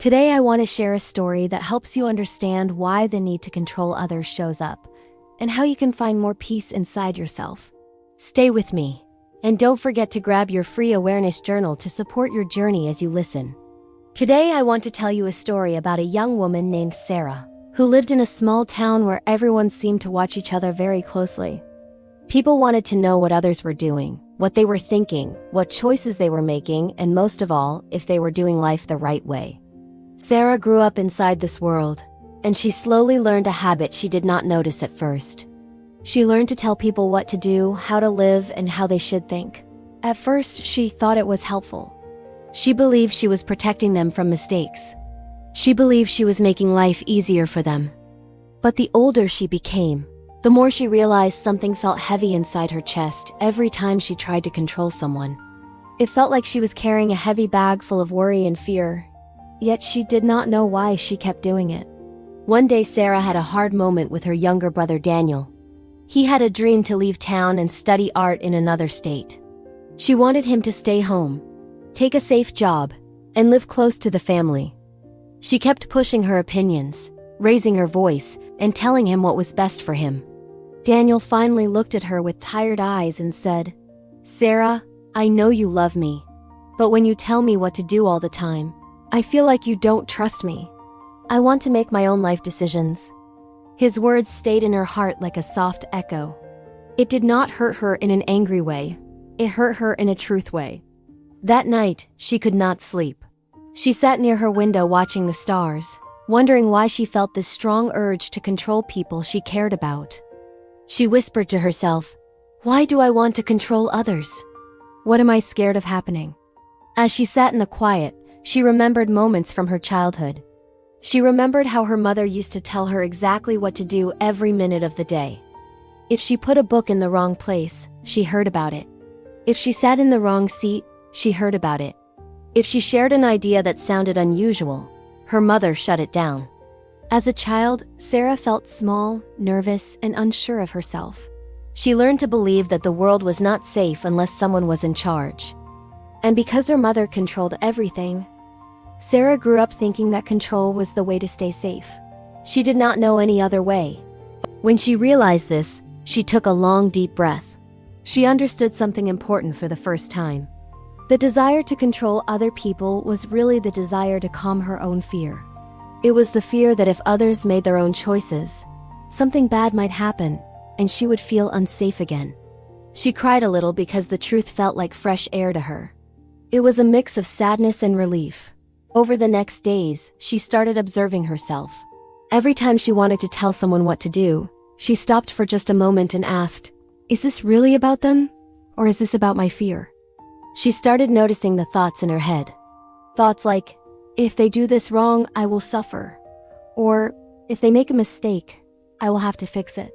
Today I want to share a story that helps you understand why the need to control others shows up, and how you can find more peace inside yourself. Stay with me, and don't forget to grab your free awareness journal to support your journey as you listen. Today I want to tell you a story about a young woman named Sara, who lived in a small town where everyone seemed to watch each other very closely. People wanted to know what others were doing, what they were thinking, what choices they were making, and most of all, if they were doing life the right way. Sara grew up inside this world, and she slowly learned a habit she did not notice at first. She learned to tell people what to do, how to live, and how they should think. At first, she thought it was helpful. She believed she was protecting them from mistakes. She believed she was making life easier for them. But the older she became, the more she realized something felt heavy inside her chest every time she tried to control someone. It felt like she was carrying a heavy bag full of worry and fear, yet she did not know why she kept doing it. One day Sara had a hard moment with her younger brother Daniel. He had a dream to leave town and study art in another state. She wanted him to stay home, take a safe job, and live close to the family. She kept pushing her opinions, raising her voice, and telling him what was best for him. Daniel finally looked at her with tired eyes and said, "Sara, I know you love me, but when you tell me what to do all the time, I feel like you don't trust me. I want to make my own life decisions." His words stayed in her heart like a soft echo. It did not hurt her in an angry way. It hurt her in a truth way. That night, she could not sleep. She sat near her window watching the stars, wondering why she felt this strong urge to control people she cared about. She whispered to herself, "Why do I want to control others? What am I scared of happening?" As she sat in the quiet, she remembered moments from her childhood. She remembered how her mother used to tell her exactly what to do every minute of the day. If she put a book in the wrong place, she heard about it. If she sat in the wrong seat, she heard about it. If she shared an idea that sounded unusual, her mother shut it down. As a child, Sara felt small, nervous, and unsure of herself. She learned to believe that the world was not safe unless someone was in charge. And because her mother controlled everything, Sara grew up thinking that control was the way to stay safe. She did not know any other way. When she realized this, she took a long, deep breath. She understood something important for the first time. The desire to control other people was really the desire to calm her own fear. It was the fear that if others made their own choices, something bad might happen, and she would feel unsafe again. She cried a little because the truth felt like fresh air to her. It was a mix of sadness and relief. Over the next days, she started observing herself. Every time she wanted to tell someone what to do, she stopped for just a moment and asked, "Is this really about them? Or is this about my fear?" She started noticing the thoughts in her head. Thoughts like, "If they do this wrong, I will suffer." Or, "If they make a mistake, I will have to fix it."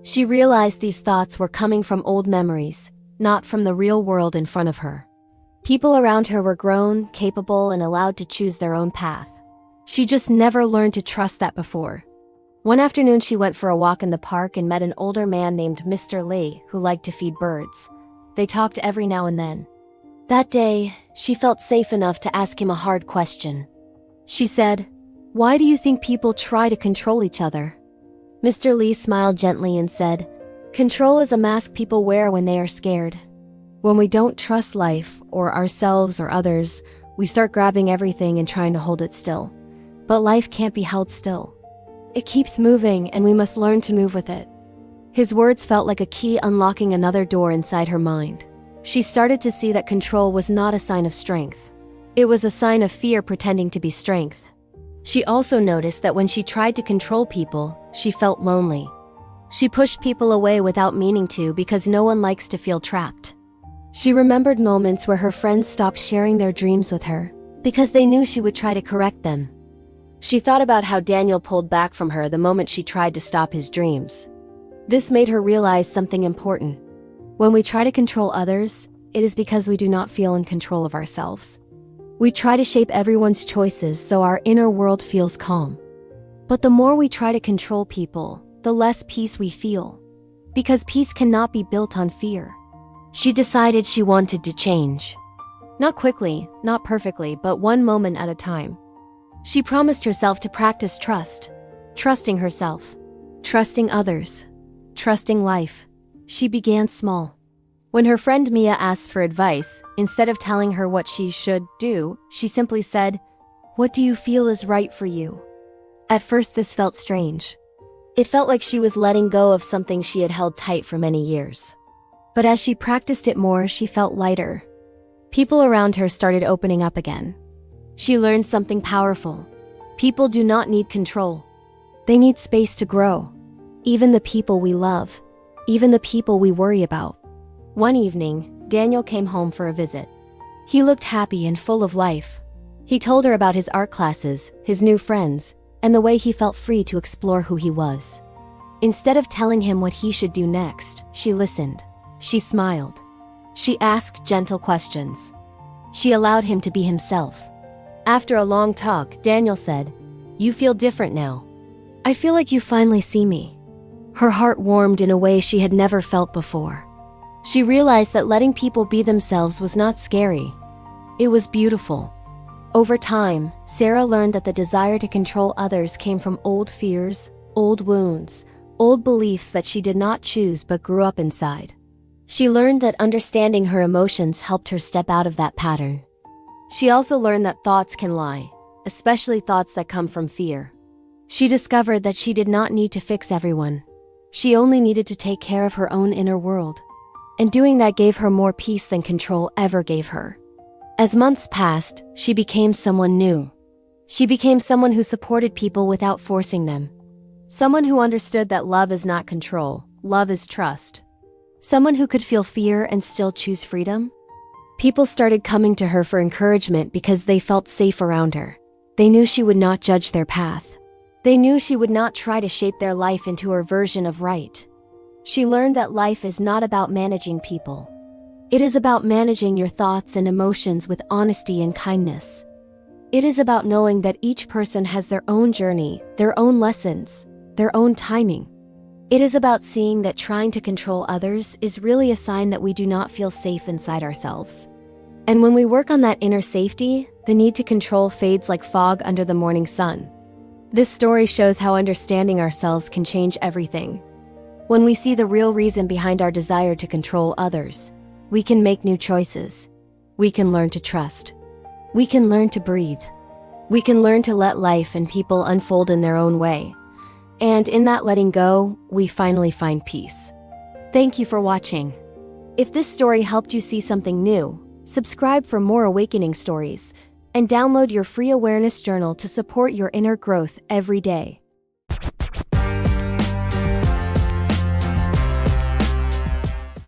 She realized these thoughts were coming from old memories, not from the real world in front of her. People around her were grown, capable, and allowed to choose their own path. She just never learned to trust that before. One afternoon she went for a walk in the park and met an older man named Mr. Lee who liked to feed birds. They talked every now and then. That day, she felt safe enough to ask him a hard question. She said, "Why do you think people try to control each other?" Mr. Lee smiled gently and said, "Control is a mask people wear when they are scared. When we don't trust life, or ourselves or others, we start grabbing everything and trying to hold it still. But life can't be held still. It keeps moving and we must learn to move with it." His words felt like a key unlocking another door inside her mind. She started to see that control was not a sign of strength. It was a sign of fear pretending to be strength. She also noticed that when she tried to control people, she felt lonely. She pushed people away without meaning to because no one likes to feel trapped. She remembered moments where her friends stopped sharing their dreams with her because they knew she would try to correct them. She thought about how Daniel pulled back from her the moment she tried to stop his dreams. This made her realize something important. When we try to control others, it is because we do not feel in control of ourselves. We try to shape everyone's choices so our inner world feels calm. But the more we try to control people, the less peace we feel. Because peace cannot be built on fear. She decided she wanted to change. Not quickly, not perfectly, but one moment at a time. She promised herself to practice trust, trusting herself, trusting others, trusting life. She began small. When her friend Mia asked for advice, instead of telling her what she should do, she simply said, "What do you feel is right for you?" At first this felt strange. It felt like she was letting go of something she had held tight for many years. But as she practiced it more, she felt lighter. People around her started opening up again. She learned something powerful. People do not need control. They need space to grow. Even the people we love. Even the people we worry about. One evening, Daniel came home for a visit. He looked happy and full of life. He told her about his art classes, his new friends, and the way he felt free to explore who he was. Instead of telling him what he should do next, she listened. She smiled. She asked gentle questions. She allowed him to be himself. After a long talk, Daniel said, "You feel different now. I feel like you finally see me." Her heart warmed in a way she had never felt before. She realized that letting people be themselves was not scary. It was beautiful. Over time, Sara learned that the desire to control others came from old fears, old wounds, old beliefs that she did not choose but grew up inside. She learned that understanding her emotions helped her step out of that pattern. She also learned that thoughts can lie, especially thoughts that come from fear. She discovered that she did not need to fix everyone. She only needed to take care of her own inner world. And doing that gave her more peace than control ever gave her. As months passed, she became someone new. She became someone who supported people without forcing them. Someone who understood that love is not control, love is trust. Someone who could feel fear and still choose freedom. People started coming to her for encouragement because they felt safe around her. They knew she would not judge their path. They knew she would not try to shape their life into her version of right. She learned that life is not about managing people. It is about managing your thoughts and emotions with honesty and kindness. It is about knowing that each person has their own journey, their own lessons, their own timing. It is about seeing that trying to control others is really a sign that we do not feel safe inside ourselves. And when we work on that inner safety, the need to control fades like fog under the morning sun. This story shows how understanding ourselves can change everything. When we see the real reason behind our desire to control others, we can make new choices. We can learn to trust. We can learn to breathe. We can learn to let life and people unfold in their own way. And in that letting go, we finally find peace. Thank you for watching. If this story helped you see something new, subscribe for more awakening stories, and download your free awareness journal to support your inner growth every day.